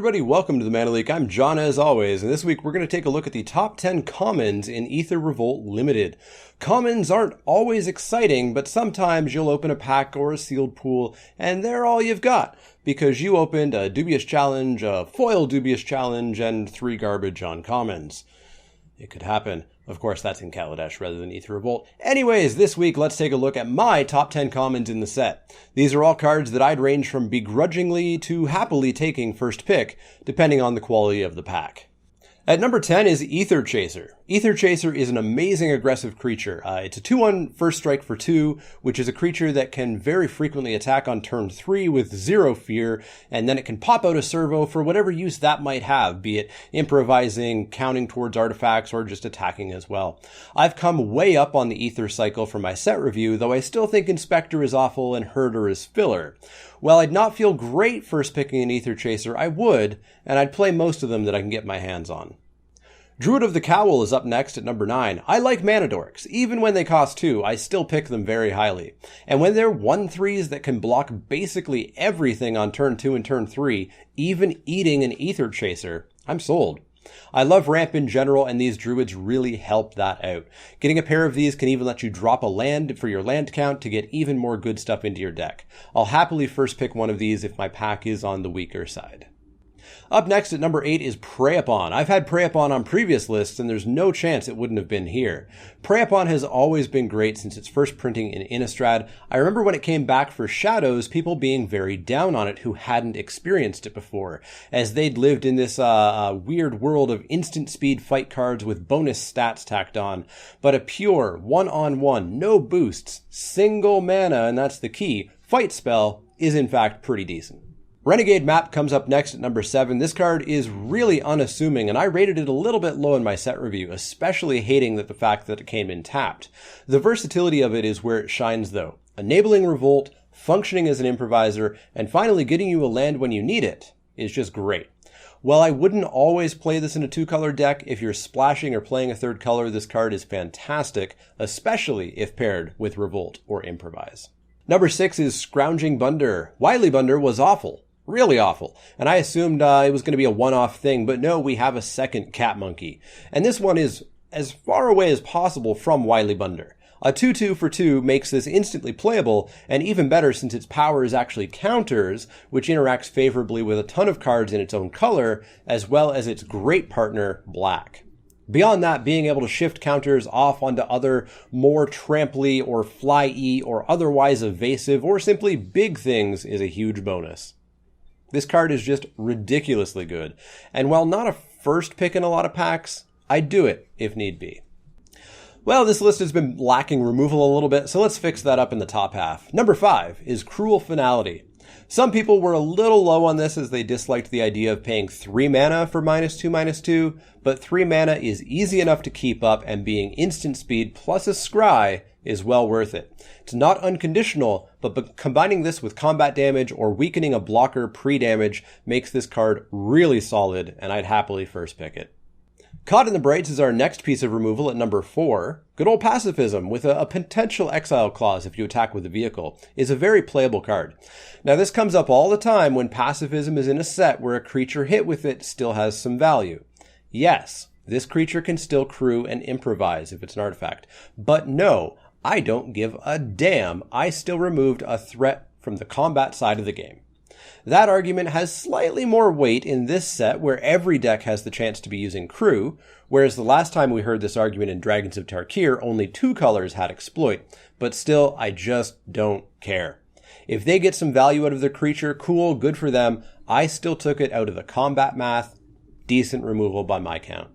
everybody, welcome to the Mana Leak. I'm John as always, and this week we're going to take a look at the top 10 commons in Aether Revolt Limited. Commons aren't always exciting, but sometimes you'll open a pack or a sealed pool, and they're all you've got, because you opened a dubious challenge, a foil dubious challenge, and 3 garbage on commons. It could happen. Of course, that's in Kaladesh rather than Aether Revolt. Anyways, this week, let's take a look at my top 10 commons in the set. These are all cards that I'd range from begrudgingly to happily taking first pick, depending on the quality of the pack. At number 10 is Aether Chaser. Aether Chaser is an amazing aggressive creature. It's a 2/1 first strike for 2, which is a creature that can very frequently attack on turn 3 with 0 fear, and then it can pop out a servo for whatever use that might have, be it improvising, counting towards artifacts, or just attacking as well. I've come way up on the Aether cycle for my set review, though I still think Inspector is awful and Herder is filler. While I'd not feel great first picking an Aether Chaser, I would, and I'd play most of them that I can get my hands on. Druid of the Cowl is up next at number 9. I like mana dorks. Even when they cost 2, I still pick them very highly. And when they're 1/3s that can block basically everything on turn 2 and turn 3, even eating an Aether Chaser, I'm sold. I love ramp in general, and these druids really help that out. Getting a pair of these can even let you drop a land for your land count to get even more good stuff into your deck. I'll happily first pick one of these if my pack is on the weaker side. Up next at number 8 is Prey Upon. I've had Prey Upon on previous lists, and there's no chance it wouldn't have been here. Prey Upon has always been great since its first printing in Innistrad. I remember when it came back for Shadows, people being very down on it who hadn't experienced it before, as they'd lived in this weird world of instant speed fight cards with bonus stats tacked on. But a pure, one-on-one, no boosts, single mana, and that's the key, fight spell is in fact pretty decent. Renegade Map comes up next at number 7. This card is really unassuming, and I rated it a little bit low in my set review, especially hating the fact that it came in tapped. The versatility of it is where it shines, though. Enabling Revolt, functioning as an improviser, and finally getting you a land when you need it is just great. While I wouldn't always play this in a 2-color deck, if you're splashing or playing a 3rd color, this card is fantastic, especially if paired with Revolt or Improvise. Number 6 is Scrunging Bunder. Wily Bunder was awful. Really awful. And I assumed it was going to be a one-off thing, but no, we have a second cat monkey. And this one is as far away as possible from Wily Bunder. A 2/2 for 2 makes this instantly playable, and even better since its power is actually counters, which interacts favorably with a ton of cards in its own color, as well as its great partner, black. Beyond that, being able to shift counters off onto other more tramply or fly-y or otherwise evasive or simply big things is a huge bonus. This card is just ridiculously good, and while not a first pick in a lot of packs, I'd do it if need be. Well, this list has been lacking removal a little bit, so let's fix that up in the top half. Number 5 is Cruel Finality. Some people were a little low on this as they disliked the idea of paying 3 mana for -2/2, but 3 mana is easy enough to keep up, and being instant speed plus a scry is well worth it. It's not unconditional, but combining this with combat damage or weakening a blocker pre-damage makes this card really solid, and I'd happily first pick it. Caught in the Brights is our next piece of removal at number 4. Good old Pacifism, with a potential exile clause if you attack with a vehicle, is a very playable card. Now this comes up all the time when Pacifism is in a set where a creature hit with it still has some value. Yes, this creature can still crew and improvise if it's an artifact, but no, I don't give a damn. I still removed a threat from the combat side of the game. That argument has slightly more weight in this set where every deck has the chance to be using crew, whereas the last time we heard this argument in Dragons of Tarkir, only 2 colors had exploit. But still, I just don't care. If they get some value out of their creature, cool, good for them. I still took it out of the combat math. Decent removal by my count.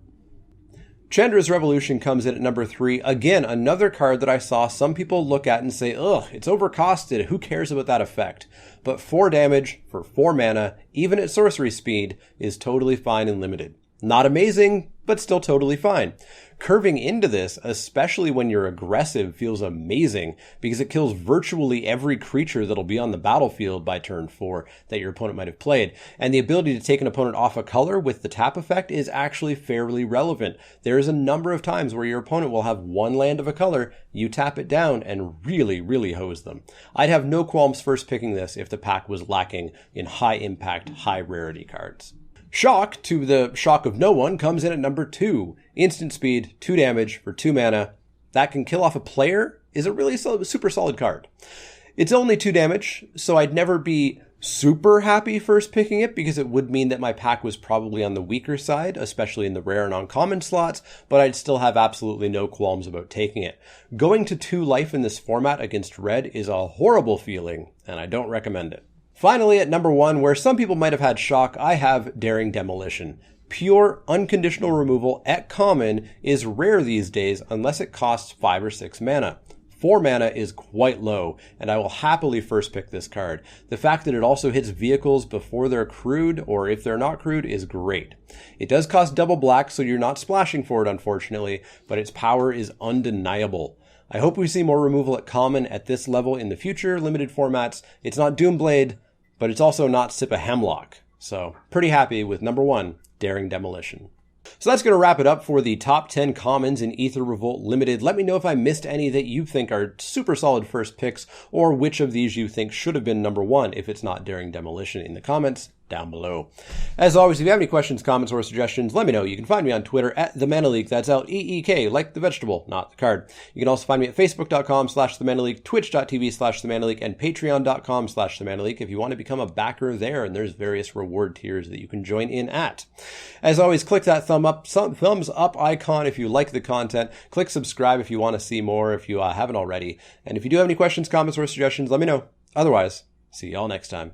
Shandras Revolution comes in at number 3. Again, another card that I saw some people look at and say, ugh, it's overcosted, who cares about that effect? But 4 damage for 4 mana, even at sorcery speed, is totally fine and limited. Not amazing, but still totally fine. Curving into this, especially when you're aggressive, feels amazing because it kills virtually every creature that'll be on the battlefield by turn 4 that your opponent might have played. And the ability to take an opponent off a color with the tap effect is actually fairly relevant. There is a number of times where your opponent will have 1 land of a color, you tap it down and really hose them. I'd have no qualms first picking this if the pack was lacking in high impact, high rarity cards. Shock, to the shock of no one, comes in at number 2. Instant speed, 2 damage for 2 mana. That can kill off a player is a really super solid card. It's only 2 damage, so I'd never be super happy first picking it because it would mean that my pack was probably on the weaker side, especially in the rare and uncommon slots, but I'd still have absolutely no qualms about taking it. Going to 2 life in this format against red is a horrible feeling, and I don't recommend it. Finally, at number 1, where some people might have had shock, I have Daring Demolition. Pure, unconditional removal at common is rare these days unless it costs 5 or 6 mana. 4 mana is quite low, and I will happily first pick this card. The fact that it also hits vehicles before they're crewed, or if they're not crewed, is great. It does cost double black, so you're not splashing for it, unfortunately, but its power is undeniable. I hope we see more removal at common at this level in the future limited formats. It's not Doomblade, but it's also not Sip a Hemlock. So, pretty happy with number 1, Daring Demolition. So that's going to wrap it up for the top 10 commons in Aether Revolt Limited. Let me know if I missed any that you think are super solid first picks, or which of these you think should have been number 1 if it's not Daring Demolition in the comments down below. As always, if you have any questions, comments, or suggestions, let me know. You can find me on Twitter at TheManaLeak. That's L-E-E-K, like the vegetable, not the card. You can also find me at Facebook.com/TheManaLeak, Twitch.tv/TheManaLeak, and Patreon.com/TheManaLeak if you want to become a backer there, and there's various reward tiers that you can join in at. As always, click that thumbs up icon if you like the content. Click subscribe if you want to see more, if you haven't already. And if you do have any questions, comments, or suggestions, let me know. Otherwise, see y'all next time.